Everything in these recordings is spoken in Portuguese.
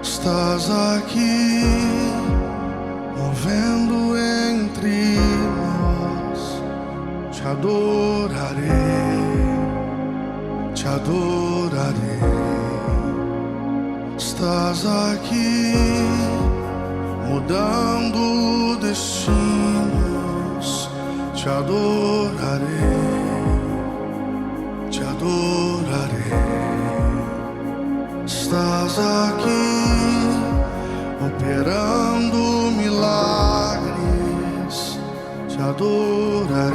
Estás aqui, movendo entre nós. Te adorarei, te adorarei. Estás aqui, mudando destinos. Te adorarei, te adorarei. Estás aqui, operando milagres. Te adorarei,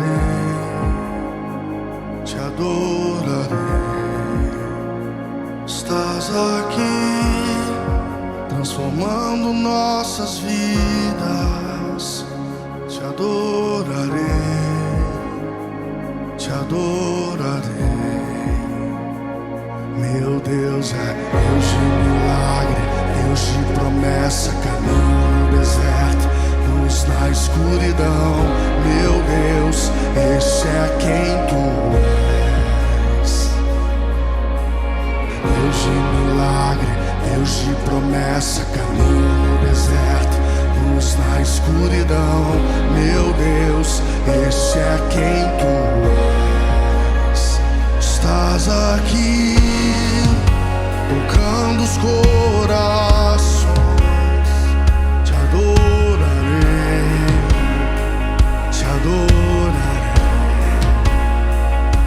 te adorarei. Estás aqui, transformando nossas vidas. Te adorarei, te adorarei. Meu Deus é Deus de milagre, Deus de promessa, caminho no deserto, luz na escuridão. Meu Deus, esse é quem tu és. Deus de milagre, Deus de promessa, caminho no deserto, luz na escuridão. Meu Deus, esse é quem tu és. Estás aqui, tocando os corações. Te adorarei, te adorarei.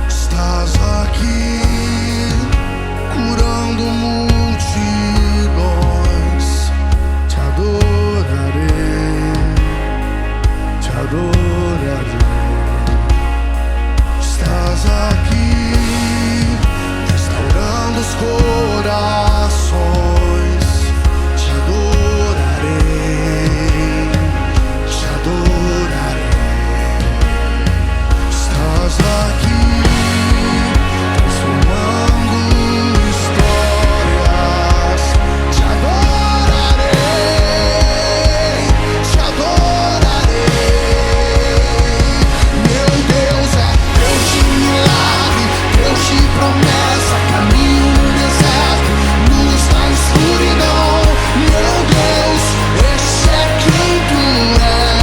Estás aqui, curando multidões. Te adorarei, te adorarei. Estás aqui, restaurando os corações. Te adorarei, te adorarei. Estás aqui, transformando histórias. Te adorarei, te adorarei. Meu Deus é Deus de milagre, Deus de promessa, caminho no deserto, luz na escuridão. Meu Deus, esse é quem tu és.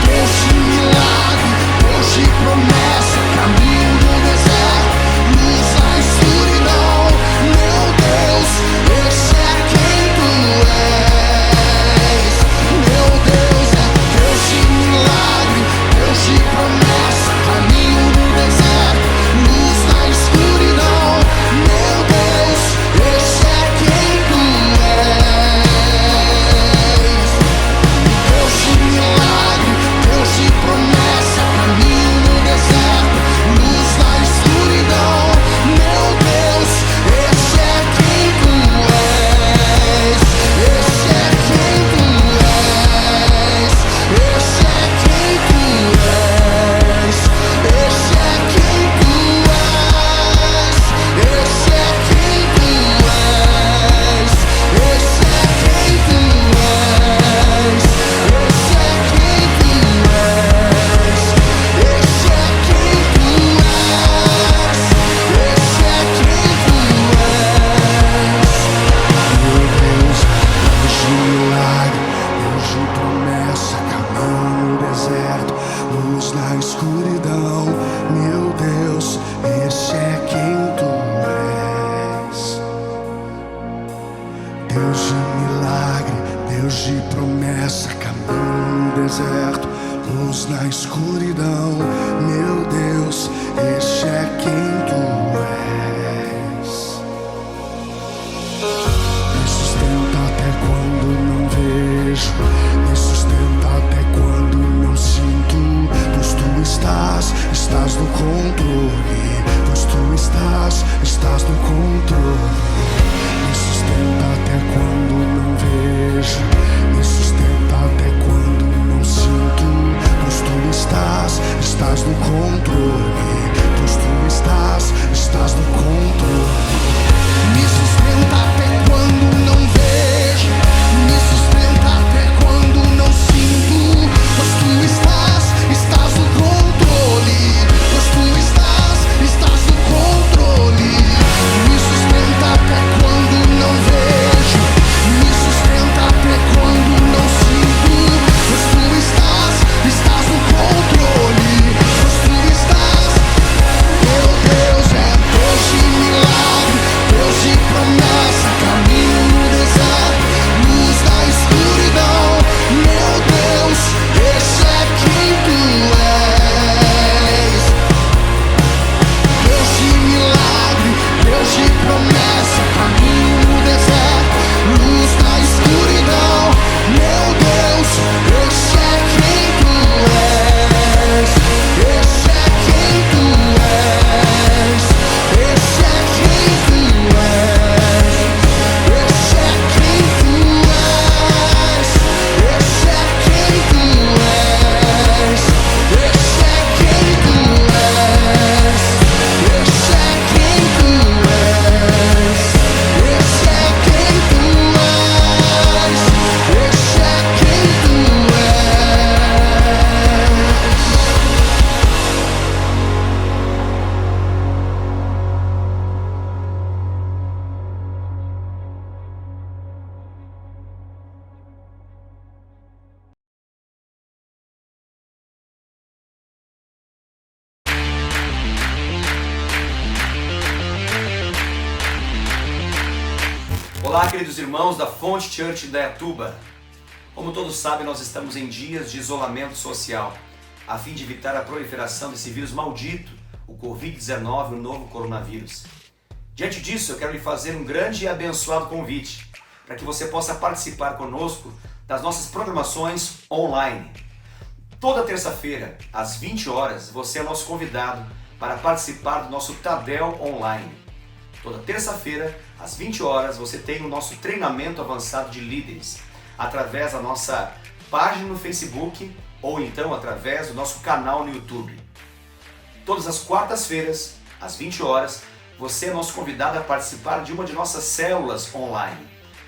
Deus de milagre, Deus de promessa, caminho no deserto, luz na escuridão. Meu Deus, esse é quem tu és. Meu Deus é Deus de milagre, Deus de promessa, caminho no deserto, luz na escuridão. Meu Deus, esse é quem tu és. Deus de milagre, Deus de promessa, caminho no deserto, luz na escuridão. Meu Deus, esse é quem tu és. Esse é quem tu és. Esse é quem tu és. Esse é quem tu és. Esse é quem tu és. Esse é quem tu és. Esse é quem tu és. Esse é quem tu és. Esse é quem tu és. Meu Deus, Deus de milagre, Deus de promessa, caminho no deserto, luz na escuridão. Meu Deus, esse é quem tu és. Deus de milagre, Deus de promessa, caminho no deserto, luz na escuridão. Meu Deus, esse é quem tu és. Me sustenta até quando não vejo, me sustenta até quando não sinto. Pois tu estás no controle. Pois tu estás no controle. Me sustenta até quando não vejo, me sustenta até quando não sinto. Pois tu estás Olá, queridos irmãos da Fonte Church Indaiatuba. Como todos sabem, nós estamos em dias de isolamento social, a fim de evitar a proliferação desse vírus maldito, o Covid-19, o novo coronavírus. Diante disso, eu quero lhe fazer um grande e abençoado convite, para que você possa participar conosco das nossas programações online. Toda terça-feira, às 20 horas, você é nosso convidado para participar do nosso Tadel Online. Toda terça-feira, às 20 horas, você tem o nosso treinamento avançado de líderes, através da nossa página no Facebook ou então através do nosso canal no YouTube. Todas as quartas-feiras, às 20 horas, você é nosso convidado a participar de uma de nossas células online.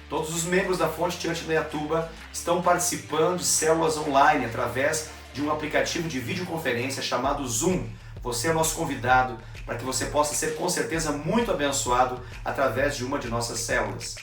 Todos os membros da Fonte Church Indaiatuba estão participando de células online através de um aplicativo de videoconferência chamado Zoom. Você é nosso convidado para que você possa ser com certeza muito abençoado através de uma de nossas células.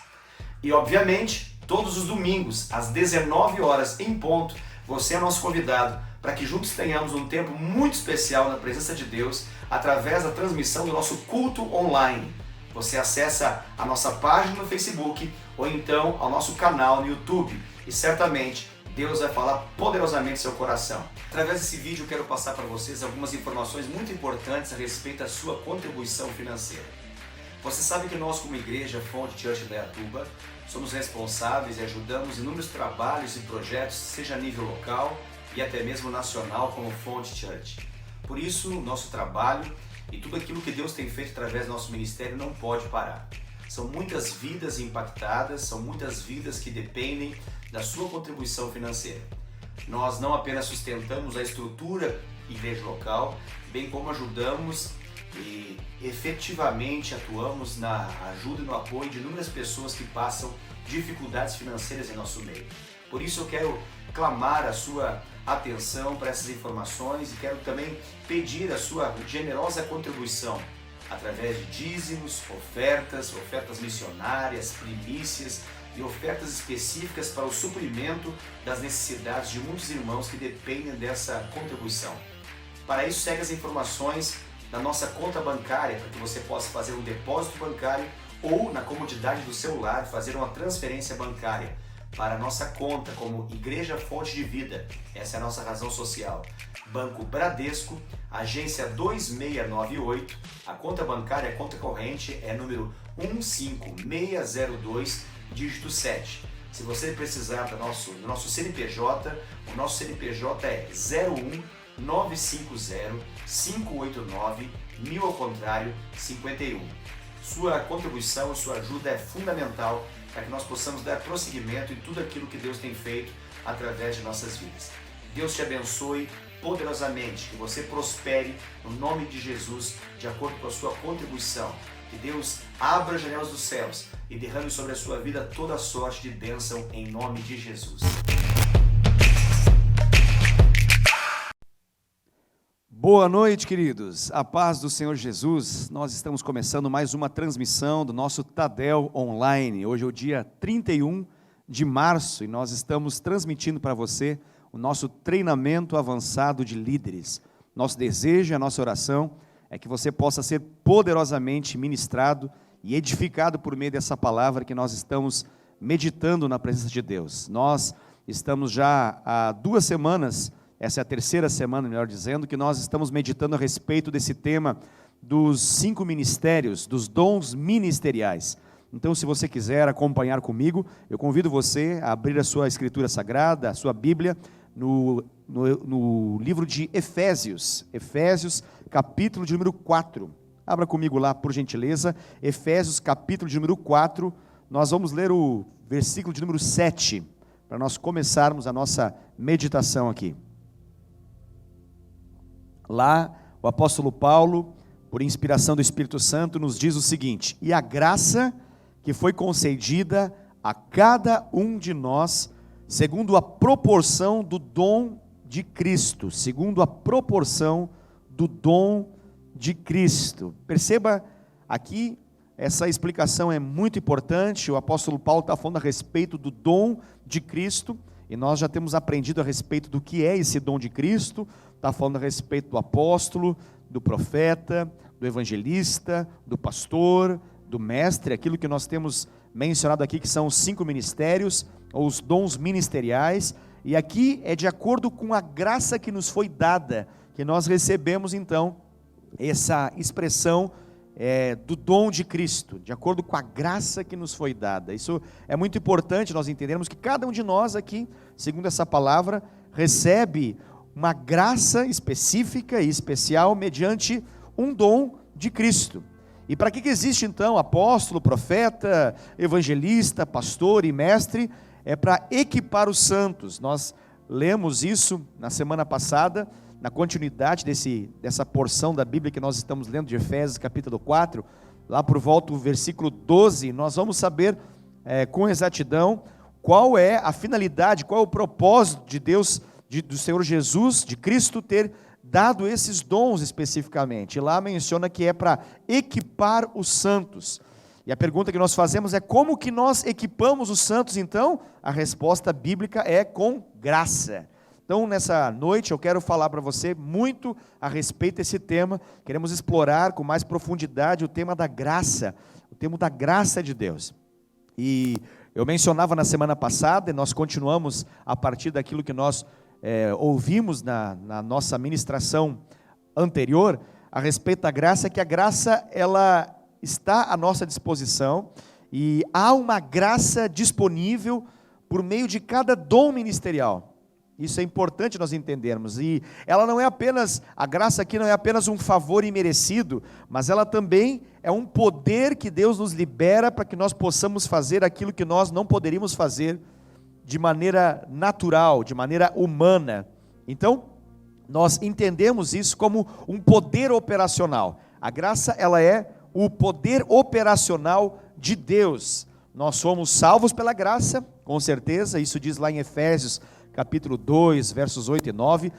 E obviamente, todos os domingos, às 19 horas em ponto, você é nosso convidado para que juntos tenhamos um tempo muito especial na presença de Deus através da transmissão do nosso culto online. Você acessa a nossa página no Facebook ou então ao nosso canal no YouTube e certamente Deus vai falar poderosamente no seu coração. Através desse vídeo eu quero passar para vocês algumas informações muito importantes a respeito da sua contribuição financeira. Você sabe que nós, como igreja Fonte Church Indaiatuba, somos responsáveis e ajudamos inúmeros trabalhos e projetos, seja a nível local e até mesmo nacional, como Fonte Church. Por isso, o nosso trabalho e tudo aquilo que Deus tem feito através do nosso ministério não pode parar. São muitas vidas impactadas, são muitas vidas que dependem da sua contribuição financeira. Nós não apenas sustentamos a estrutura igreja local, bem como ajudamos e efetivamente atuamos na ajuda e no apoio de inúmeras pessoas que passam dificuldades financeiras em nosso meio. Por isso eu quero clamar a sua atenção para essas informações e quero também pedir a sua generosa contribuição através de dízimos, ofertas missionárias, primícias e ofertas específicas para o suprimento das necessidades de muitos irmãos que dependem dessa contribuição. Para isso, segue as informações da nossa conta bancária, para que você possa fazer um depósito bancário ou, na comodidade do seu lar, fazer uma transferência bancária para a nossa conta como Igreja Fonte de Vida. Essa é a nossa razão social. Banco Bradesco, agência 2698, a conta bancária, a conta corrente é número 15602, dígito 7. Se você precisar do nosso CNPJ, o nosso CNPJ é 01950-589-1000 ao contrário 51. Sua contribuição, sua ajuda é fundamental para que nós possamos dar prosseguimento em tudo aquilo que Deus tem feito através de nossas vidas. Deus te abençoe poderosamente, que você prospere no nome de Jesus, de acordo com a sua contribuição. Que Deus abra as janelas dos céus e derrame sobre a sua vida toda a sorte de bênção em nome de Jesus. Boa noite, queridos. A paz do Senhor Jesus. Nós estamos começando mais uma transmissão do nosso Tadel Online. Hoje é o dia 31 de março e nós estamos transmitindo para você o nosso treinamento avançado de líderes. Nosso desejo e a nossa oração é que você possa ser poderosamente ministrado e edificado por meio dessa palavra que nós estamos meditando na presença de Deus. Nós estamos já há 2 semanas, essa é a 3ª semana, melhor dizendo, que nós estamos meditando a respeito desse tema dos 5 ministérios, dos dons ministeriais. Então, se você quiser acompanhar comigo, eu convido você a abrir a sua escritura sagrada, a sua Bíblia, no livro de Efésios, capítulo de número 4. Abra comigo lá, por gentileza, Efésios, capítulo de número 4. Nós vamos ler o versículo de número 7, para nós começarmos a nossa meditação aqui. Lá, o apóstolo Paulo, por inspiração do Espírito Santo, nos diz o seguinte: e a graça que foi concedida a cada um de nós, segundo a proporção do dom de Cristo, segundo a proporção do dom de Cristo. Perceba aqui, essa explicação é muito importante. O apóstolo Paulo está falando a respeito do dom de Cristo, e nós já temos aprendido a respeito do que é esse dom de Cristo. Está falando a respeito do apóstolo, do profeta, do evangelista, do pastor, do mestre, aquilo que nós temos mencionado aqui, que são os 5 ministérios, ou os dons ministeriais, e aqui é de acordo com a graça que nos foi dada, que nós recebemos então, essa expressão do dom de Cristo, de acordo com a graça que nos foi dada. Isso é muito importante nós entendermos que cada um de nós aqui, segundo essa palavra, recebe uma graça específica e especial mediante um dom de Cristo. E para que existe então apóstolo, profeta, evangelista, pastor e mestre? É para equipar os santos. Nós lemos isso na semana passada, na continuidade dessa porção da Bíblia que nós estamos lendo, de Efésios capítulo 4, lá por volta do versículo 12, nós vamos saber com exatidão qual é a finalidade, qual é o propósito de Deus, do Senhor Jesus, de Cristo ter dado esses dons especificamente. E lá menciona que é para equipar os santos. E a pergunta que nós fazemos é: como que nós equipamos os santos então? A resposta bíblica é com graça. Então, nessa noite, eu quero falar para você muito a respeito desse tema. Queremos explorar com mais profundidade o tema da graça, o tema da graça de Deus. E eu mencionava na semana passada, e nós continuamos a partir daquilo que nós ouvimos na nossa ministração anterior, a respeito da graça, que a graça, ela está à nossa disposição, e há uma graça disponível por meio de cada dom ministerial. Isso é importante nós entendermos, e ela não é apenas, a graça aqui não é apenas um favor imerecido, mas ela também é um poder que Deus nos libera para que nós possamos fazer aquilo que nós não poderíamos fazer de maneira natural, de maneira humana. Então, nós entendemos isso como um poder operacional. A graça, ela é o poder operacional de Deus. Nós somos salvos pela graça, com certeza, isso diz lá em Efésios capítulo 2, versos 8 e 9,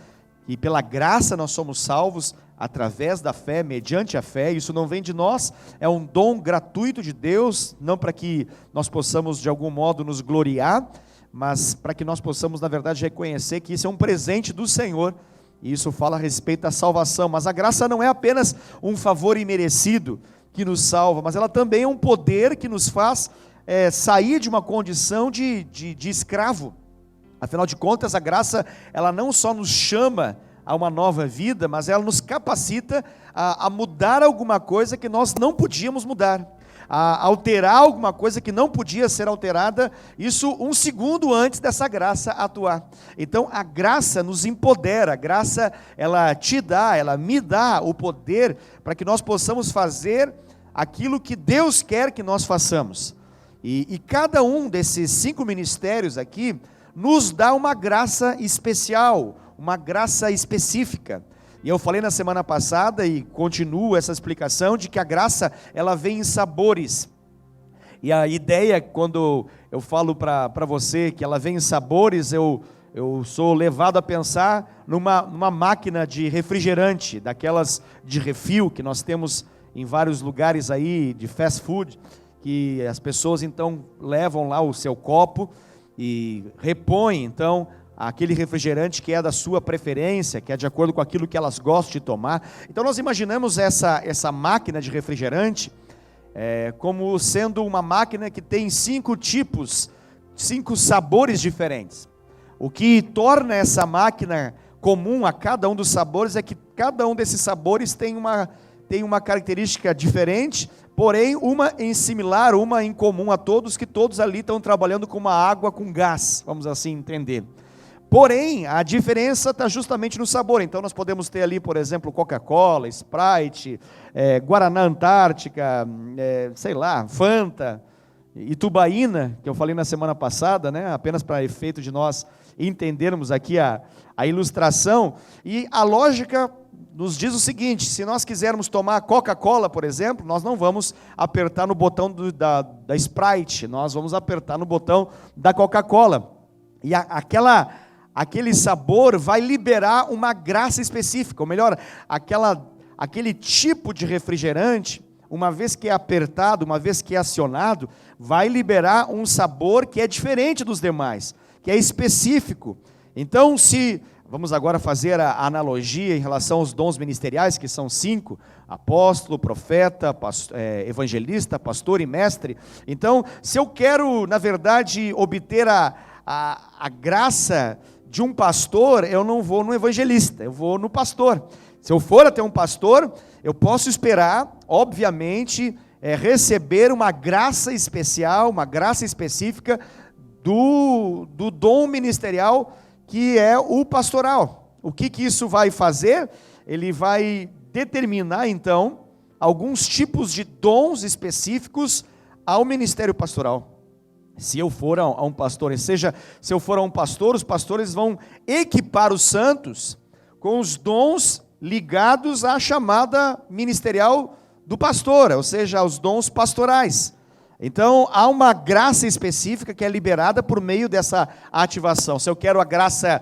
e pela graça nós somos salvos através da fé, mediante a fé. Isso não vem de nós, é um dom gratuito de Deus, não para que nós possamos de algum modo nos gloriar, mas para que nós possamos na verdade reconhecer que isso é um presente do Senhor, e isso fala a respeito da salvação. Mas a graça não é apenas um favor imerecido que nos salva, mas ela também é um poder que nos faz sair de uma condição de escravo. Afinal de contas, a graça, ela não só nos chama a uma nova vida, mas ela nos capacita a mudar alguma coisa que nós não podíamos mudar, a alterar alguma coisa que não podia ser alterada, isso um segundo antes dessa graça atuar. Então a graça nos empodera, a graça, ela te dá, ela me dá o poder para que nós possamos fazer aquilo que Deus quer que nós façamos. E cada um desses 5 ministérios aqui nos dá uma graça especial, uma graça específica. E eu falei na semana passada, e continuo essa explicação, de que a graça, ela vem em sabores. E a ideia, quando eu falo para você que ela vem em sabores, eu sou levado a pensar numa máquina de refrigerante, daquelas de refil, que nós temos em vários lugares aí, de fast food, que as pessoas então levam lá o seu copo, e repõe então aquele refrigerante que é da sua preferência, que é de acordo com aquilo que elas gostam de tomar. Então nós imaginamos essa máquina de refrigerante como sendo uma máquina que tem 5 tipos, 5 sabores diferentes. O que torna essa máquina comum a cada um dos sabores é que cada um desses sabores tem uma característica diferente, porém uma em similar, uma em comum a todos, que todos ali estão trabalhando com uma água com gás, vamos assim entender. Porém, a diferença está justamente no sabor. Então nós podemos ter ali, por exemplo, Coca-Cola, Sprite, Guaraná Antártica, sei lá, Fanta, Itubaína, que eu falei na semana passada, né? Apenas para efeito de nós entendermos aqui a ilustração. E a lógica nos diz o seguinte: se nós quisermos tomar Coca-Cola, por exemplo, nós não vamos apertar no botão da Sprite, nós vamos apertar no botão da Coca-Cola. E aquele sabor vai liberar uma graça específica, ou melhor, aquele tipo de refrigerante, uma vez que é apertado, uma vez que é acionado, vai liberar um sabor que é diferente dos demais, que é específico. Então, se Vamos agora fazer a analogia em relação aos dons ministeriais, que são 5: apóstolo, profeta, evangelista, pastor e mestre. Então, se eu quero, na verdade, obter a graça de um pastor, eu não vou no evangelista, eu vou no pastor. Se eu for até um pastor, eu posso esperar, obviamente, receber uma graça especial, uma graça específica do dom ministerial, que é o pastoral. O que isso vai fazer? Ele vai determinar, então, alguns tipos de dons específicos ao ministério pastoral. Se eu for a um pastor, ou seja, se eu for a um pastor, os pastores vão equipar os santos com os dons ligados à chamada ministerial do pastor, ou seja, aos dons pastorais. Então, há uma graça específica que é liberada por meio dessa ativação. Se eu quero a graça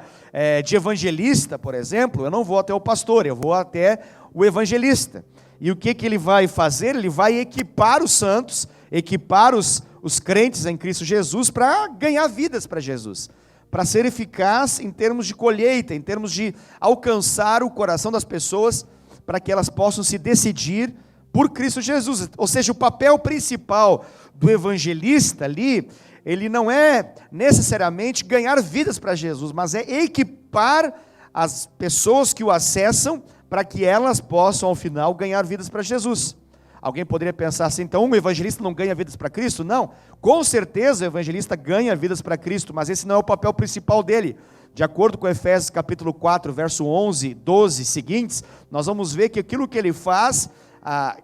de evangelista, por exemplo, eu não vou até o pastor, eu vou até o evangelista. E o que ele vai fazer? Ele vai equipar os santos, equipar os crentes em Cristo Jesus para ganhar vidas para Jesus, para ser eficaz em termos de colheita, em termos de alcançar o coração das pessoas, para que elas possam se decidir por Cristo Jesus. Ou seja, o papel principal do evangelista ali, ele não é necessariamente ganhar vidas para Jesus, mas é equipar as pessoas que o acessam para que elas possam, ao final, ganhar vidas para Jesus. Alguém poderia pensar assim, então um evangelista não ganha vidas para Cristo? Não, com certeza o evangelista ganha vidas para Cristo, mas esse não é o papel principal dele. De acordo com Efésios capítulo 4, verso 11, 12 seguintes, nós vamos ver que aquilo que ele faz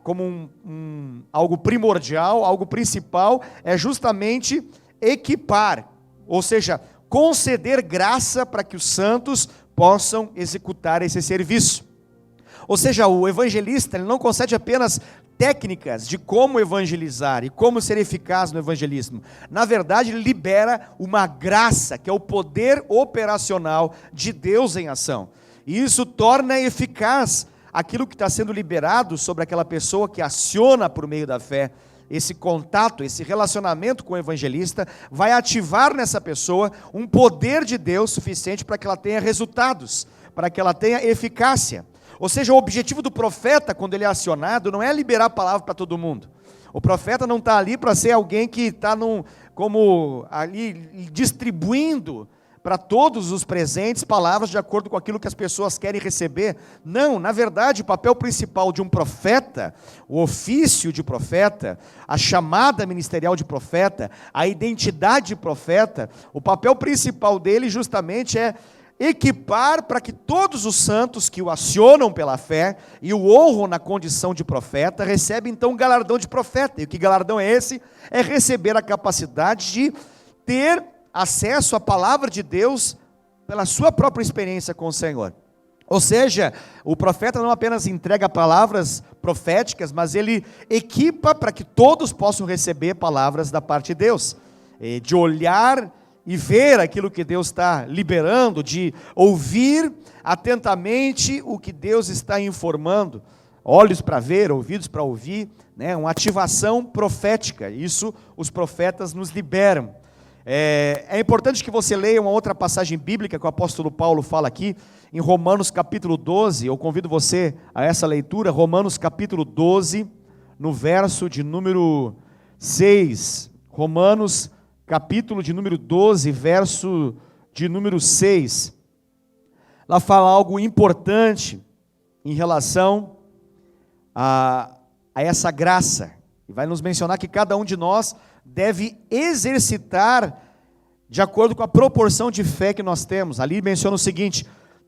como algo primordial, algo principal, é justamente equipar, ou seja, conceder graça para que os santos possam executar esse serviço. Ou seja, o evangelista, ele não concede apenas técnicas de como evangelizar e como ser eficaz no evangelismo. Na verdade, ele libera uma graça, que é o poder operacional de Deus em ação. E isso torna eficaz aquilo que está sendo liberado sobre aquela pessoa que aciona por meio da fé. Esse contato, esse relacionamento com o evangelista vai ativar nessa pessoa um poder de Deus suficiente para que ela tenha resultados, para que ela tenha eficácia. Ou seja, o objetivo do profeta, quando ele é acionado, não é liberar a palavra para todo mundo. O profeta não está ali para ser alguém que está como ali distribuindo para todos os presentes palavras de acordo com aquilo que as pessoas querem receber. Não, na verdade, o papel principal de um profeta, o ofício de profeta, a chamada ministerial de profeta, a identidade de profeta, o papel principal dele justamente é equipar para que todos os santos que o acionam pela fé e o honram na condição de profeta, recebem então o galardão de profeta. E que galardão é esse? É receber a capacidade de ter acesso à palavra de Deus pela sua própria experiência com o Senhor. Ou seja, o profeta não apenas entrega palavras proféticas, mas ele equipa para que todos possam receber palavras da parte de Deus, de olhar e ver aquilo que Deus está liberando, de ouvir atentamente o que Deus está informando, olhos para ver, ouvidos para ouvir, né? Uma ativação profética. Isso os profetas nos liberam. É importante que você leia uma outra passagem bíblica que o apóstolo Paulo fala aqui, em Romanos capítulo 12, eu convido você a essa leitura, Romanos capítulo 12, no verso de número 6, Romanos capítulo de número 12, verso de número 6, lá fala algo importante em relação a essa graça, e vai nos mencionar que cada um de nós deve exercitar de acordo com a proporção de fé que nós temos. Ali menciona o seguinte: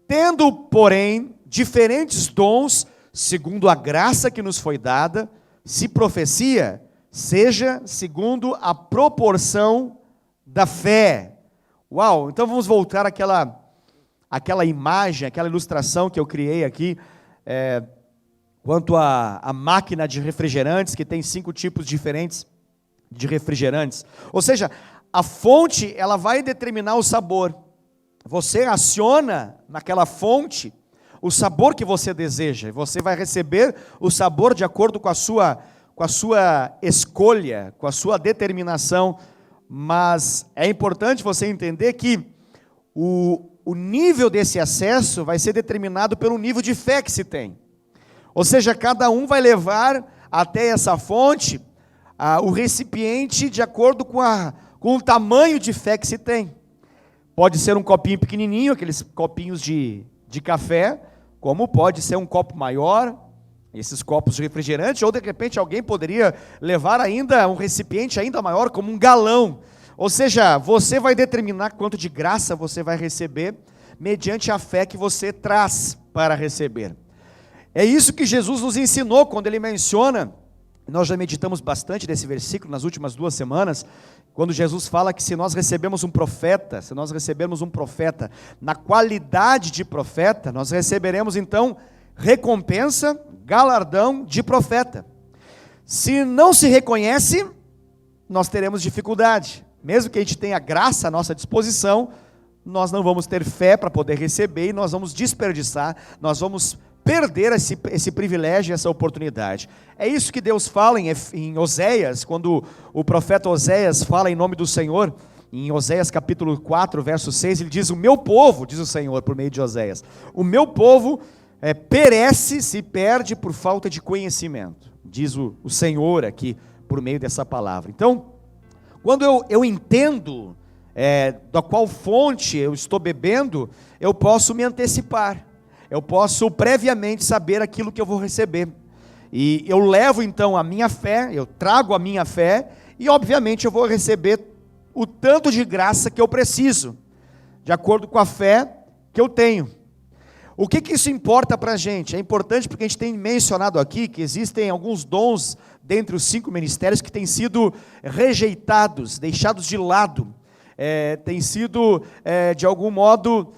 tendo, porém, diferentes dons, segundo a graça que nos foi dada, se profecia, seja segundo a proporção da fé. Uau, então vamos voltar àquela imagem, aquela ilustração que eu criei aqui, quanto à máquina de refrigerantes, que tem 5 tipos diferentes de refrigerantes. Ou seja, a fonte, ela vai determinar o sabor. Você aciona naquela fonte o sabor que você deseja, e você vai receber o sabor de acordo com a sua escolha, com a sua determinação. Mas é importante você entender que o o nível desse acesso vai ser determinado pelo nível de fé que se tem. Ou seja, cada um vai levar até essa fonte o recipiente de acordo com o tamanho de fé que se tem. Pode ser um copinho pequenininho, aqueles copinhos de café, como pode ser um copo maior, esses copos de refrigerante, ou de repente alguém poderia levar ainda um recipiente ainda maior, como um galão. Ou seja, você vai determinar quanto de graça você vai receber, mediante a fé que você traz para receber. É isso que Jesus nos ensinou quando ele menciona, nós já meditamos bastante desse versículo nas últimas 2 semanas, quando Jesus fala que se nós recebermos um profeta na qualidade de profeta, nós receberemos então recompensa, galardão de profeta. Se não se reconhece, nós teremos dificuldade. Mesmo que a gente tenha graça à nossa disposição, nós não vamos ter fé para poder receber e nós vamos desperdiçar, nós vamos perder esse privilégio, essa oportunidade. É isso que Deus fala em Oséias, quando o profeta Oséias fala em nome do Senhor, em Oséias capítulo 4, verso 6, ele diz: o meu povo, diz o Senhor por meio de Oséias, o meu povo perece, se perde por falta de conhecimento, diz o Senhor aqui por meio dessa palavra. Então, quando eu entendo da qual fonte eu estou bebendo, eu posso me antecipar, eu posso previamente saber aquilo que eu vou receber, e eu levo então a minha fé, eu trago a minha fé, e obviamente eu vou receber o tanto de graça que eu preciso, de acordo com a fé que eu tenho. O que isso importa para a gente? É importante porque a gente tem mencionado aqui que existem alguns dons dentre os 5 ministérios que têm sido rejeitados, deixados de lado, têm sido de algum modo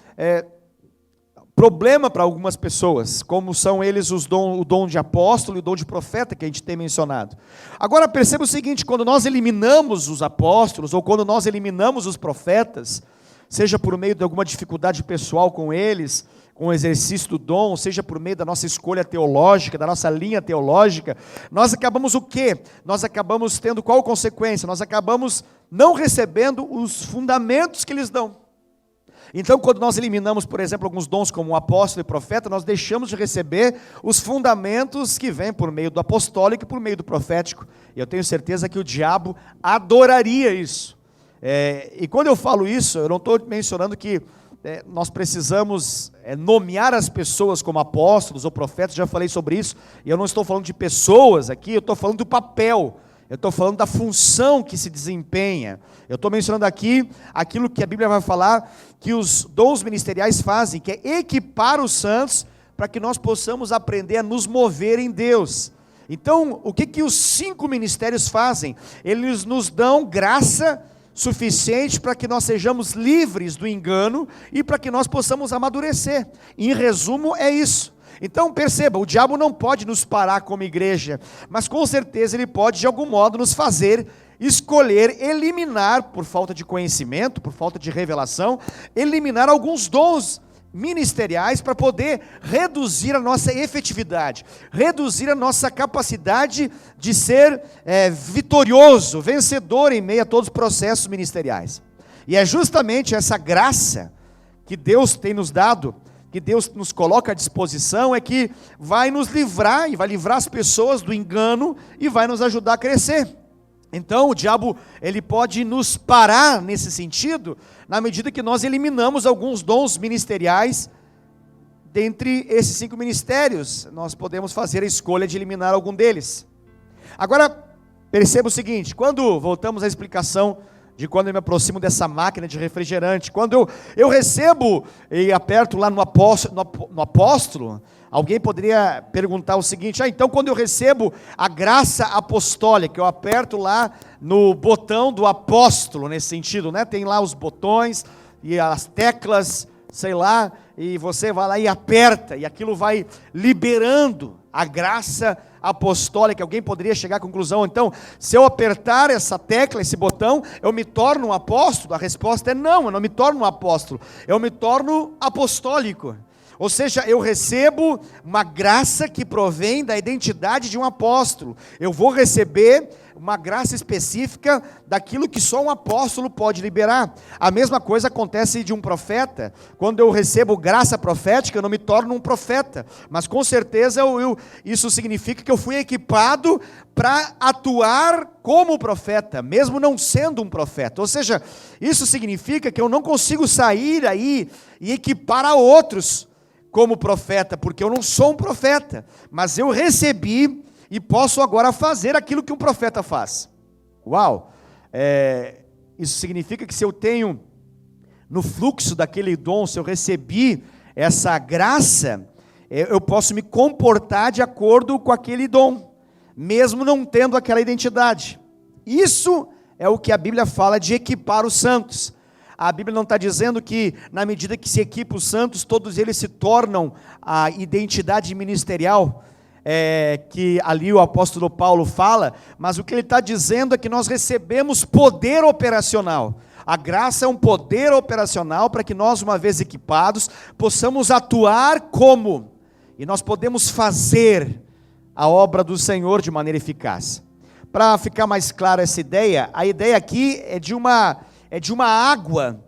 problema para algumas pessoas, como são eles o dom de apóstolo e o dom de profeta que a gente tem mencionado. Agora perceba o seguinte, quando nós eliminamos os apóstolos, ou quando nós eliminamos os profetas, seja por meio de alguma dificuldade pessoal com eles, com o exercício do dom, seja por meio da nossa escolha teológica, da nossa linha teológica, nós acabamos o quê? Nós acabamos tendo qual consequência? Nós acabamos não recebendo os fundamentos que eles dão. Então, quando nós eliminamos, por exemplo, alguns dons como o apóstolo e profeta, nós deixamos de receber os fundamentos que vêm por meio do apostólico e por meio do profético. E eu tenho certeza que o diabo adoraria isso. E quando eu falo isso, eu não estou mencionando que nós precisamos nomear as pessoas como apóstolos ou profetas, já falei sobre isso, e eu não estou falando de pessoas aqui, eu estou falando do papel, eu estou falando da função que se desempenha. Eu estou mencionando aqui aquilo que a Bíblia vai falar que os dons ministeriais fazem, que é equipar os santos para que nós possamos aprender a nos mover em Deus. Então, o que os 5 ministérios fazem? Eles nos dão graça suficiente para que nós sejamos livres do engano e para que nós possamos amadurecer. Em resumo, é isso. Então perceba, o diabo não pode nos parar como igreja, mas com certeza ele pode de algum modo nos fazer escolher, eliminar, por falta de conhecimento, por falta de revelação, eliminar alguns dons ministeriais para poder reduzir a nossa efetividade, reduzir a nossa capacidade de ser vitorioso, vencedor em meio a todos os processos ministeriais. E é justamente essa graça que Deus tem nos dado, que Deus nos coloca à disposição, é que vai nos livrar e vai livrar as pessoas do engano e vai nos ajudar a crescer. Então o diabo, ele pode nos parar nesse sentido, na medida que nós eliminamos alguns dons ministeriais. Dentre esses 5 ministérios, nós podemos fazer a escolha de eliminar algum deles. Agora, perceba o seguinte, quando voltamos à explicação de quando eu me aproximo dessa máquina de refrigerante, quando eu recebo e aperto lá no apóstolo, alguém poderia perguntar o seguinte: então quando eu recebo a graça apostólica, eu aperto lá no botão do apóstolo, nesse sentido, né? Tem lá os botões e as teclas, sei lá, e você vai lá e aperta, e aquilo vai liberando a graça apostólica. Alguém poderia chegar à conclusão, então, se eu apertar essa tecla, esse botão, eu me torno um apóstolo? A resposta é não, eu não me torno um apóstolo, eu me torno apostólico. Ou seja, eu recebo uma graça que provém da identidade de um apóstolo. Eu vou receber uma graça específica daquilo que só um apóstolo pode liberar. A mesma coisa acontece de um profeta. Quando eu recebo graça profética, eu não me torno um profeta, mas com certeza isso significa que eu fui equipado para atuar como profeta, mesmo não sendo um profeta. Ou seja, isso significa que eu não consigo sair aí e equipar a outros como profeta, porque eu não sou um profeta, mas eu recebi e posso agora fazer aquilo que um profeta faz. Uau! Isso significa que se eu tenho no fluxo daquele dom, se eu recebi essa graça, eu posso me comportar de acordo com aquele dom, mesmo não tendo aquela identidade. Isso é o que a Bíblia fala de equipar os santos. A Bíblia não está dizendo que na medida que se equipa os santos, todos eles se tornam a identidade ministerial, que ali o apóstolo Paulo fala, mas o que ele está dizendo é que nós recebemos poder operacional. A graça é um poder operacional para que nós, uma vez equipados, possamos atuar como, e nós podemos fazer a obra do Senhor de maneira eficaz. Para ficar mais clara essa ideia, a ideia aqui é de uma água.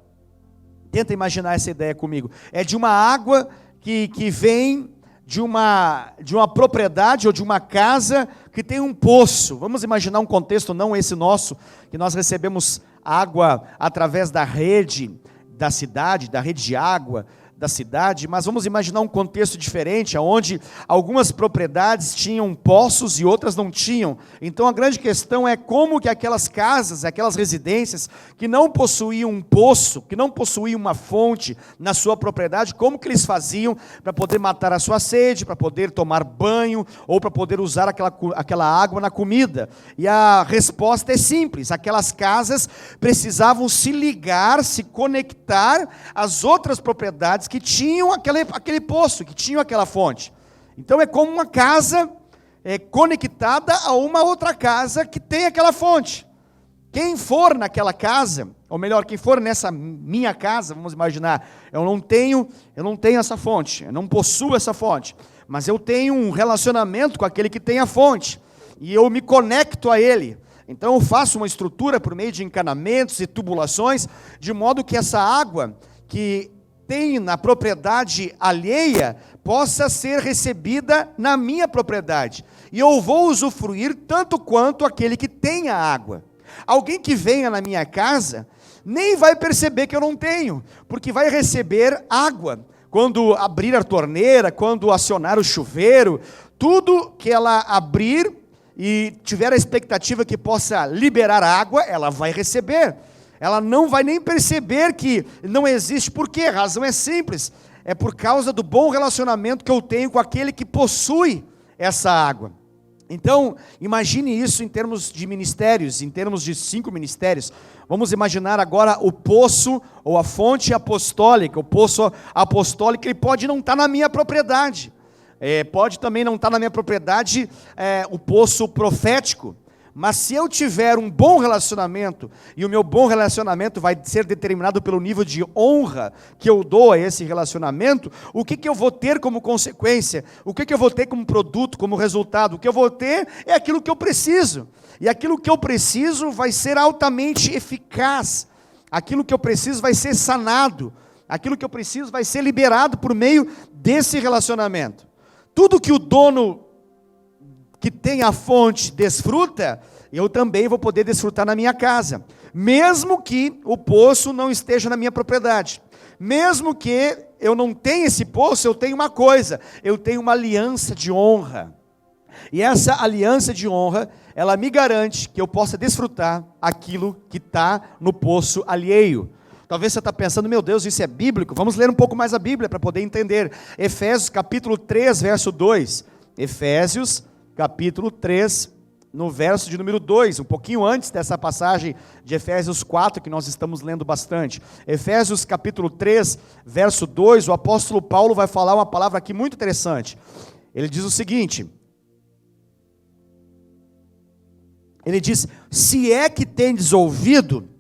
Tenta imaginar essa ideia comigo. É de uma água que vem de uma propriedade ou de uma casa que tem um poço. Vamos imaginar um contexto, não esse nosso, que nós recebemos água através da rede da cidade, da rede de água da cidade, mas vamos imaginar um contexto diferente, onde algumas propriedades tinham poços e outras não tinham. Então a grande questão é como que aquelas casas, aquelas residências que não possuíam um poço, que não possuíam uma fonte na sua propriedade, como que eles faziam para poder matar a sua sede, para poder tomar banho, ou para poder usar aquela água na comida. E a resposta é simples: aquelas casas precisavam se ligar, se conectar às outras propriedades que tinham aquele poço, que tinham aquela fonte. Então é como uma casa conectada a uma outra casa que tem aquela fonte. Quem for naquela casa, ou melhor, quem for nessa minha casa, vamos imaginar, eu não tenho essa fonte, eu não possuo essa fonte, mas eu tenho um relacionamento com aquele que tem a fonte, e eu me conecto a ele. Então eu faço uma estrutura por meio de encanamentos e tubulações, de modo que essa água que tem na propriedade alheia possa ser recebida na minha propriedade, e eu vou usufruir tanto quanto aquele que tem a água. Alguém que venha na minha casa nem vai perceber que eu não tenho, porque vai receber água quando abrir a torneira, quando acionar o chuveiro. Tudo que ela abrir e tiver a expectativa que possa liberar água, ela vai receber. Ela não vai nem perceber que não existe. Por quê? A razão é simples: é por causa do bom relacionamento que eu tenho com aquele que possui essa água. Então, imagine isso em termos de ministérios, em termos de 5 ministérios. Vamos imaginar agora o poço ou a fonte apostólica. O poço apostólico, ele pode não estar na minha propriedade. Pode também não estar na minha propriedade o poço profético. Mas se eu tiver um bom relacionamento, e o meu bom relacionamento vai ser determinado pelo nível de honra que eu dou a esse relacionamento, o que eu vou ter como consequência? O que eu vou ter como produto, como resultado? O que eu vou ter é aquilo que eu preciso. E aquilo que eu preciso vai ser altamente eficaz. Aquilo que eu preciso vai ser sanado. Aquilo que eu preciso vai ser liberado por meio desse relacionamento. Tudo que o dono que tem a fonte desfruta, eu também vou poder desfrutar na minha casa, mesmo que o poço não esteja na minha propriedade. Mesmo que eu não tenha esse poço, eu tenho uma coisa: eu tenho uma aliança de honra. E essa aliança de honra, ela me garante que eu possa desfrutar aquilo que está no poço alheio. Talvez você está pensando: meu Deus, isso é bíblico? Vamos ler um pouco mais a Bíblia para poder entender. Efésios capítulo 3, verso 2. Efésios capítulo 3, no verso de número 2, um pouquinho antes dessa passagem de Efésios 4, que nós estamos lendo bastante. Efésios capítulo 3, verso 2, o apóstolo Paulo vai falar uma palavra aqui muito interessante. Ele diz o seguinte: ele diz: se é que tendes ouvido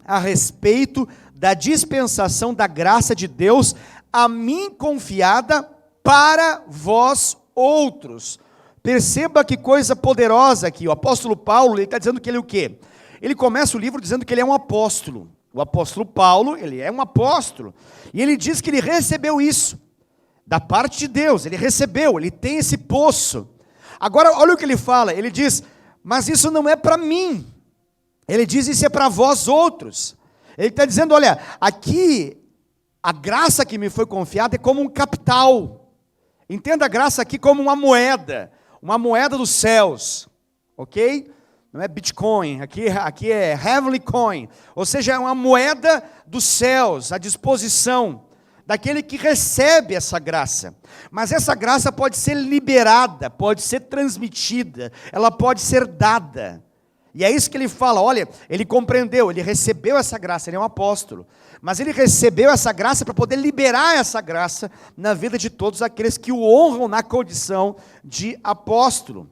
a respeito da dispensação da graça de Deus, a mim confiada para vós outros. Perceba que coisa poderosa aqui. O apóstolo Paulo, ele está dizendo que ele é o quê? Ele começa o livro dizendo que ele é um apóstolo. O apóstolo Paulo, ele é um apóstolo. E ele diz que ele recebeu isso da parte de Deus. Ele recebeu, ele tem esse poço. Agora, olha o que ele fala. Ele diz, mas isso não é para mim. Ele diz, isso é para vós outros. Ele está dizendo, olha, aqui, a graça que me foi confiada é como um capital. Entenda a graça aqui como uma moeda dos céus, ok? Não é Bitcoin, aqui é Heavenly Coin, ou seja, é uma moeda dos céus, à disposição daquele que recebe essa graça. Mas essa graça pode ser liberada, pode ser transmitida, ela pode ser dada. E é isso que ele fala, olha, ele compreendeu, ele recebeu essa graça, ele é um apóstolo, mas ele recebeu essa graça para poder liberar essa graça na vida de todos aqueles que o honram na condição de apóstolo.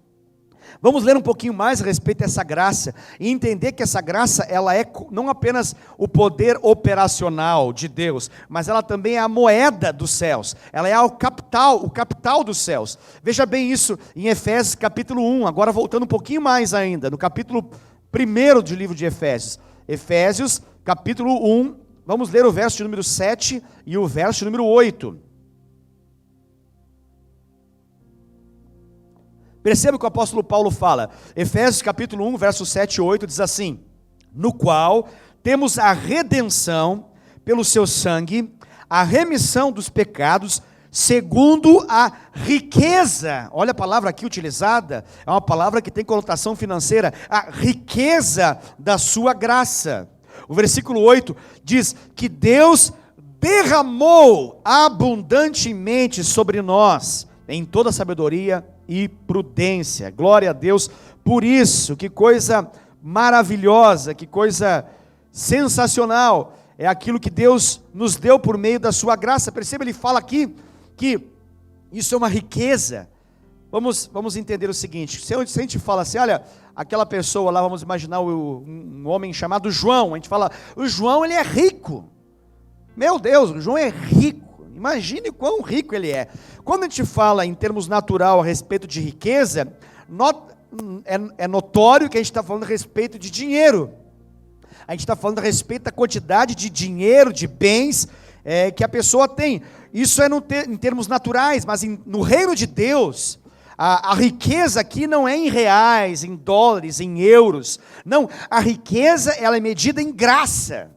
Vamos ler um pouquinho mais a respeito dessa graça e entender que essa graça, ela é não apenas o poder operacional de Deus, mas ela também é a moeda dos céus, ela é o capital dos céus. Veja bem isso em Efésios capítulo 1, agora voltando um pouquinho mais ainda, no capítulo 1 do livro de Efésios. Efésios capítulo 1, vamos ler o verso de número 7 e o verso de número 8. Perceba o que o apóstolo Paulo fala, Efésios capítulo 1, versos 7 e 8, diz assim, no qual temos a redenção pelo seu sangue, a remissão dos pecados, segundo a riqueza, olha a palavra aqui utilizada, é uma palavra que tem conotação financeira, a riqueza da sua graça. O versículo 8 diz que Deus derramou abundantemente sobre nós, em toda sabedoria e prudência. Glória a Deus por isso. Que coisa maravilhosa, que coisa sensacional é aquilo que Deus nos deu por meio da sua graça. Perceba, ele fala aqui que isso é uma riqueza. Vamos entender o seguinte, se a gente fala assim, olha, aquela pessoa lá, vamos imaginar um homem chamado João, a gente fala, o João ele é rico, meu Deus, o João é rico. Imagine quão rico ele é. Quando a gente fala em termos natural a respeito de riqueza, é notório que a gente está falando a respeito de dinheiro. A gente está falando a respeito da quantidade de dinheiro, de bens que a pessoa tem. Isso é em termos naturais, mas no reino de Deus, a riqueza aqui não é em reais, em dólares, em euros. Não, a riqueza ela é medida em graça.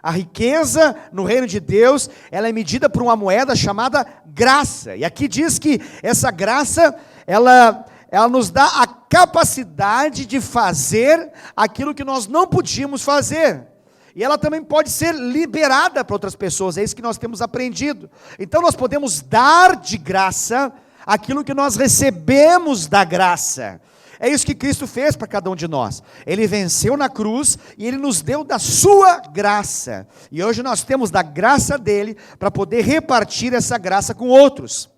A riqueza no reino de Deus, ela é medida por uma moeda chamada graça. E aqui diz que essa graça, ela nos dá a capacidade de fazer aquilo que nós não podíamos fazer. E ela também pode ser liberada para outras pessoas, é isso que nós temos aprendido. Então nós podemos dar de graça aquilo que nós recebemos da graça. É isso que Cristo fez para cada um de nós. Ele venceu na cruz e Ele nos deu da sua graça. E hoje nós temos da graça dEle para poder repartir essa graça com outros.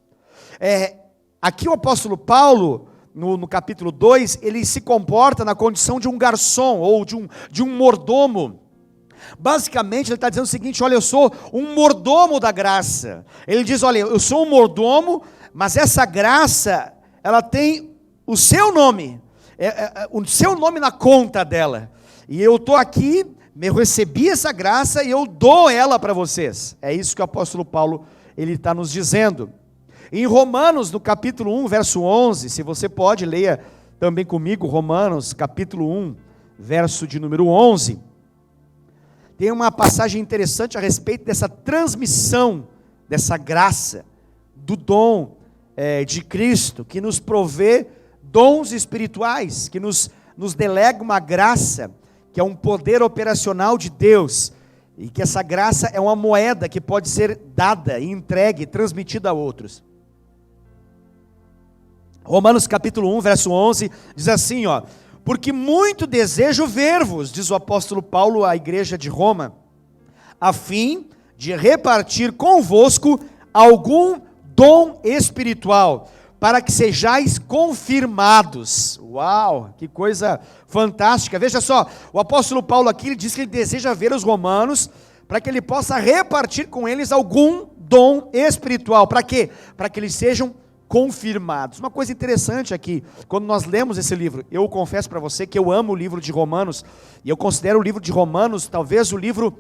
Aqui o apóstolo Paulo, no capítulo 2, ele se comporta na condição de um garçom ou de um mordomo. Basicamente ele está dizendo o seguinte, olha, eu sou um mordomo da graça. Ele diz, olha, eu sou um mordomo, mas essa graça, ela tem o seu nome na conta dela, e eu estou aqui, eu recebi essa graça e eu dou ela para vocês. É isso que o apóstolo Paulo ele está nos dizendo. Em Romanos, no capítulo 1, verso 11, se você pode, leia também comigo, Romanos, capítulo 1, verso de número 11, tem uma passagem interessante a respeito dessa transmissão, dessa graça, do dom de Cristo, que nos provê dons espirituais, que nos delega uma graça, que é um poder operacional de Deus, e que essa graça é uma moeda que pode ser dada, entregue, transmitida a outros. Romanos capítulo 1, verso 11, diz assim, ó, porque muito desejo ver-vos, diz o apóstolo Paulo à igreja de Roma, a fim de repartir convosco algum dom espiritual, para que sejais confirmados. Uau, que coisa fantástica. Veja só, o apóstolo Paulo aqui ele diz que ele deseja ver os romanos, para que ele possa repartir com eles algum dom espiritual. Para quê? Para que eles sejam confirmados. Uma coisa interessante aqui, quando nós lemos esse livro, eu confesso para você que eu amo o livro de Romanos, e eu considero o livro de Romanos talvez o livro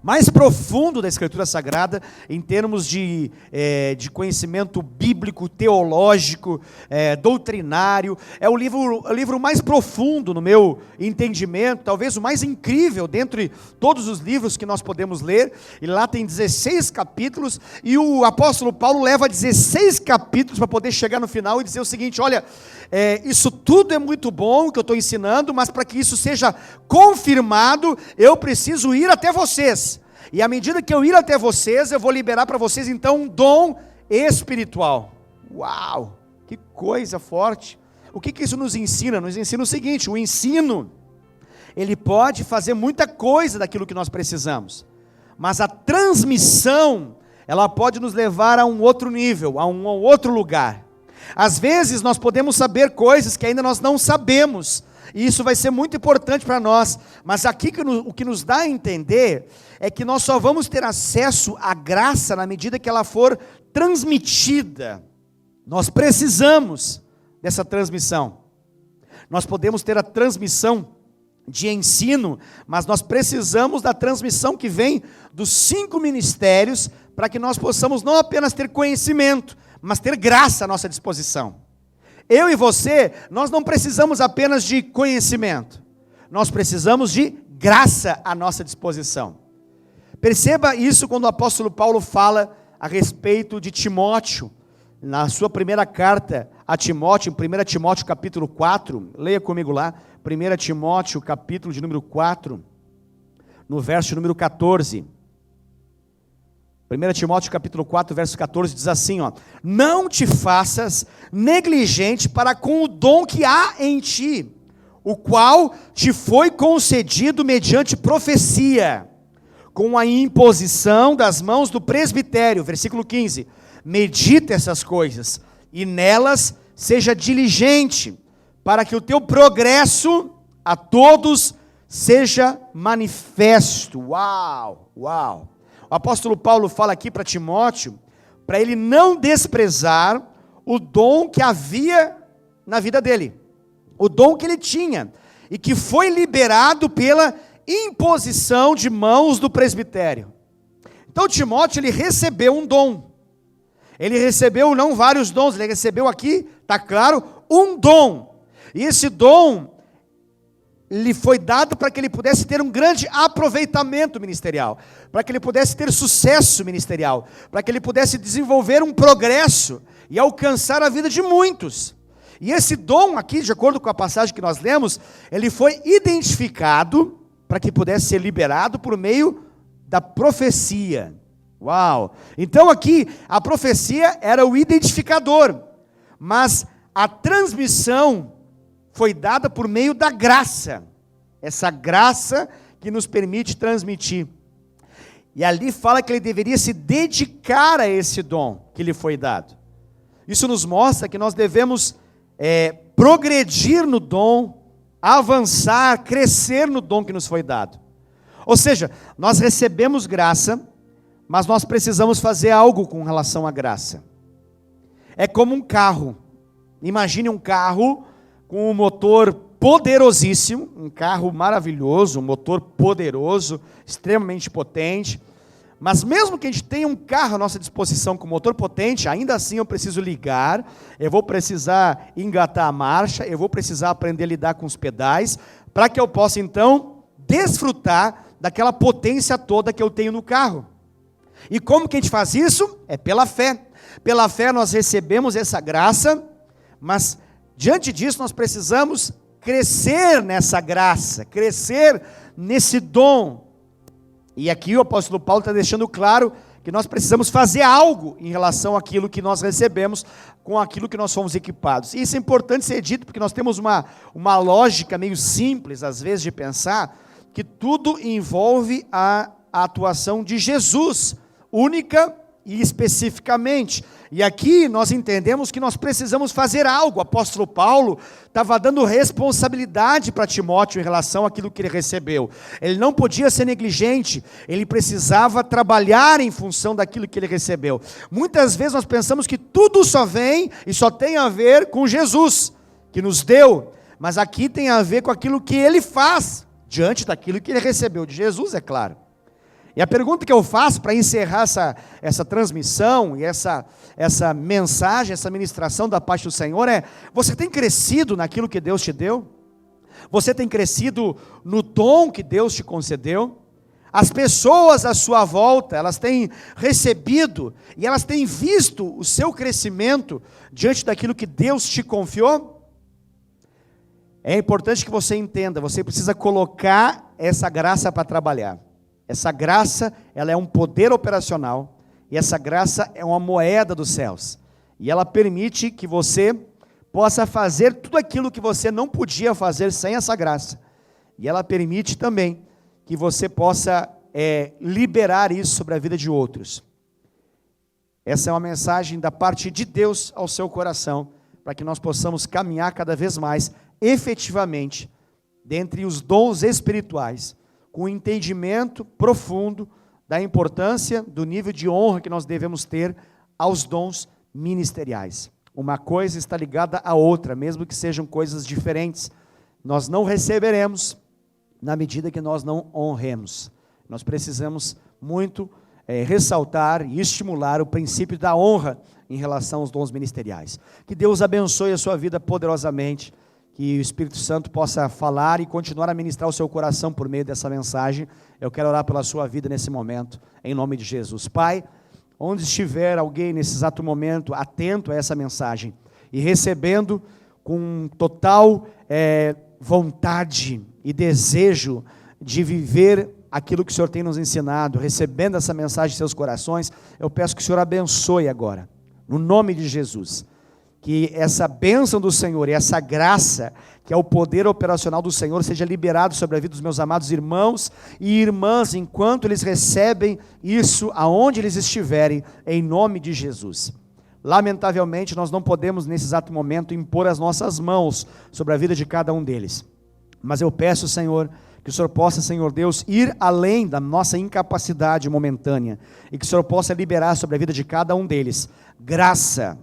mais profundo da Escritura Sagrada, em termos de conhecimento bíblico, teológico, doutrinário. É o livro mais profundo no meu entendimento, talvez o mais incrível dentre todos os livros que nós podemos ler. E lá tem 16 capítulos, e o apóstolo Paulo leva 16 capítulos para poder chegar no final e dizer o seguinte: olha, isso tudo é muito bom que eu estou ensinando, mas para que isso seja confirmado, eu preciso ir até vocês. E à medida que eu ir até vocês, eu vou liberar para vocês então um dom espiritual. Uau, que coisa forte. O que isso nos ensina? Nos ensina o seguinte: o ensino, ele pode fazer muita coisa daquilo que nós precisamos, mas a transmissão, ela pode nos levar a um outro nível, a um outro lugar. Às vezes nós podemos saber coisas que ainda nós não sabemos, e isso vai ser muito importante para nós, mas aqui o que nos dá a entender é que nós só vamos ter acesso à graça na medida que ela for transmitida. Nós precisamos dessa transmissão. Nós podemos ter a transmissão de ensino, mas nós precisamos da transmissão que vem dos 5 ministérios, para que nós possamos não apenas ter conhecimento, mas ter graça à nossa disposição. Eu e você, nós não precisamos apenas de conhecimento, nós precisamos de graça à nossa disposição. Perceba isso quando o apóstolo Paulo fala a respeito de Timóteo, na sua primeira carta a Timóteo, em 1 Timóteo capítulo 4, leia comigo lá, 1 Timóteo capítulo de número 4, no verso de número 14. 1 Timóteo capítulo 4, verso 14, diz assim, ó: não te faças negligente para com o dom que há em ti, o qual te foi concedido mediante profecia, com a imposição das mãos do presbitério. Versículo 15, medita essas coisas, e nelas seja diligente, para que o teu progresso a todos seja manifesto. Uau, uau. O apóstolo Paulo fala aqui para Timóteo, para ele não desprezar o dom que havia na vida dele, o dom que ele tinha, e que foi liberado pela imposição de mãos do presbitério. Então Timóteo, ele recebeu um dom, ele recebeu não vários dons, ele recebeu aqui, está claro, um dom, e esse dom lhe foi dado para que ele pudesse ter um grande aproveitamento ministerial, para que ele pudesse ter sucesso ministerial, para que ele pudesse desenvolver um progresso e alcançar a vida de muitos. E esse dom aqui, de acordo com a passagem que nós lemos, ele foi identificado para que pudesse ser liberado por meio da profecia. Uau! Então aqui, a profecia era o identificador, mas a transmissão foi dada por meio da graça, essa graça que nos permite transmitir. E ali fala que ele deveria se dedicar a esse dom que lhe foi dado. Isso nos mostra que nós devemos progredir no dom, avançar, crescer no dom que nos foi dado. Ou seja, nós recebemos graça, mas nós precisamos fazer algo com relação à graça. É como um carro. Imagine um carro com um motor poderosíssimo, um carro maravilhoso, um motor poderoso, extremamente potente, mas mesmo que a gente tenha um carro à nossa disposição com motor potente, ainda assim eu preciso ligar, eu vou precisar engatar a marcha, eu vou precisar aprender a lidar com os pedais, para que eu possa então desfrutar daquela potência toda que eu tenho no carro. E como que a gente faz isso? É pela fé. Pela fé nós recebemos essa graça, mas diante disso nós precisamos crescer nessa graça, crescer nesse dom. E aqui o apóstolo Paulo está deixando claro que nós precisamos fazer algo em relação àquilo que nós recebemos, com aquilo que nós fomos equipados. E isso é importante ser dito, porque nós temos uma lógica meio simples, às vezes, de pensar que tudo envolve a atuação de Jesus, única e especificamente. E aqui nós entendemos que nós precisamos fazer algo. O apóstolo Paulo estava dando responsabilidade para Timóteo em relação àquilo que ele recebeu. Ele não podia ser negligente, ele precisava trabalhar em função daquilo que ele recebeu. Muitas vezes nós pensamos que tudo só vem e só tem a ver com Jesus, que nos deu, mas aqui tem a ver com aquilo que ele faz, diante daquilo que ele recebeu de Jesus, é claro. E a pergunta que eu faço para encerrar essa transmissão e essa mensagem, essa ministração da parte do Senhor é: você tem crescido naquilo que Deus te deu? Você tem crescido no dom que Deus te concedeu? As pessoas à sua volta, elas têm recebido e elas têm visto o seu crescimento diante daquilo que Deus te confiou? É importante que você entenda, você precisa colocar essa graça para trabalhar. Essa graça, ela é um poder operacional, e essa graça é uma moeda dos céus, e ela permite que você possa fazer tudo aquilo que você não podia fazer sem essa graça, e ela permite também que você possa liberar isso sobre a vida de outros. Essa é uma mensagem da parte de Deus ao seu coração, para que nós possamos caminhar cada vez mais efetivamente dentre os dons espirituais, com um entendimento profundo da importância do nível de honra que nós devemos ter aos dons ministeriais. Uma coisa está ligada à outra, mesmo que sejam coisas diferentes. Nós não receberemos na medida que nós não honremos. Nós precisamos muito ressaltar e estimular o princípio da honra em relação aos dons ministeriais. Que Deus abençoe a sua vida poderosamente, que o Espírito Santo possa falar e continuar a ministrar o seu coração por meio dessa mensagem. Eu quero orar pela sua vida nesse momento, em nome de Jesus. Pai, onde estiver alguém nesse exato momento, atento a essa mensagem, e recebendo com total vontade e desejo de viver aquilo que o Senhor tem nos ensinado, recebendo essa mensagem em seus corações, eu peço que o Senhor abençoe agora, no nome de Jesus. Que essa bênção do Senhor e essa graça, que é o poder operacional do Senhor, seja liberado sobre a vida dos meus amados irmãos e irmãs, enquanto eles recebem isso, aonde eles estiverem, em nome de Jesus. Lamentavelmente, nós não podemos, nesse exato momento, impor as nossas mãos sobre a vida de cada um deles. Mas eu peço, Senhor, que o Senhor possa, Senhor Deus, ir além da nossa incapacidade momentânea, e que o Senhor possa liberar sobre a vida de cada um deles graça,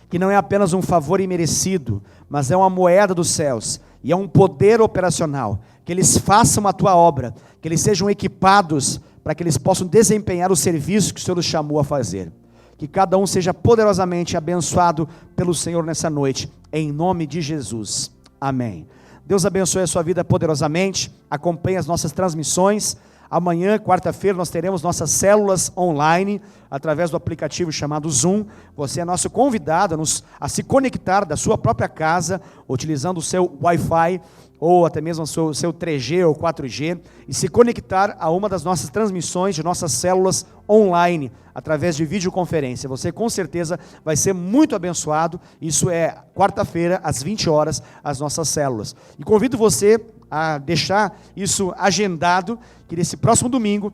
que não é apenas um favor imerecido, mas é uma moeda dos céus, e é um poder operacional, que eles façam a tua obra, que eles sejam equipados, para que eles possam desempenhar o serviço que o Senhor os chamou a fazer. Que cada um seja poderosamente abençoado pelo Senhor nessa noite, em nome de Jesus, amém. Deus abençoe a sua vida poderosamente, acompanhe as nossas transmissões. Amanhã, quarta-feira, nós teremos nossas células online, através do aplicativo chamado Zoom. Você é nosso convidado a se conectar da sua própria casa, utilizando o seu Wi-Fi, ou até mesmo o seu 3G ou 4G, e se conectar a uma das nossas transmissões de nossas células online, através de videoconferência. Você com certeza vai ser muito abençoado. Isso é quarta-feira, às 20 horas, as nossas células. E convido você a deixar isso agendado, que nesse próximo domingo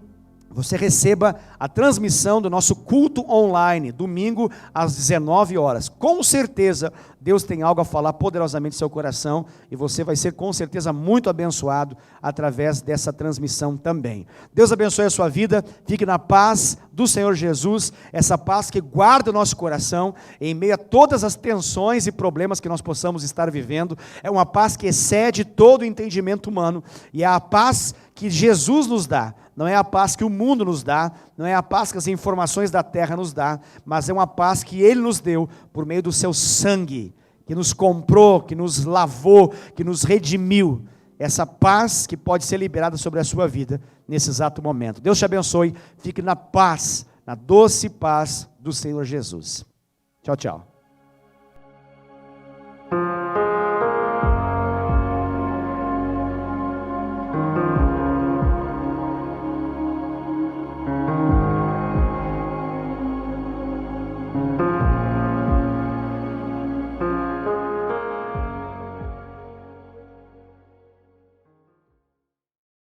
você receba a transmissão do nosso culto online, domingo às 19 horas. Com certeza, Deus tem algo a falar poderosamente no seu coração, e você vai ser com certeza muito abençoado através dessa transmissão também. Deus abençoe a sua vida, fique na paz do Senhor Jesus, essa paz que guarda o nosso coração em meio a todas as tensões e problemas que nós possamos estar vivendo. É uma paz que excede todo o entendimento humano, e é a paz que Jesus nos dá. Não é a paz que o mundo nos dá, não é a paz que as informações da terra nos dá, mas é uma paz que Ele nos deu por meio do seu sangue, que nos comprou, que nos lavou, que nos redimiu. Essa paz que pode ser liberada sobre a sua vida nesse exato momento. Deus te abençoe, fique na paz, na doce paz do Senhor Jesus. Tchau, tchau.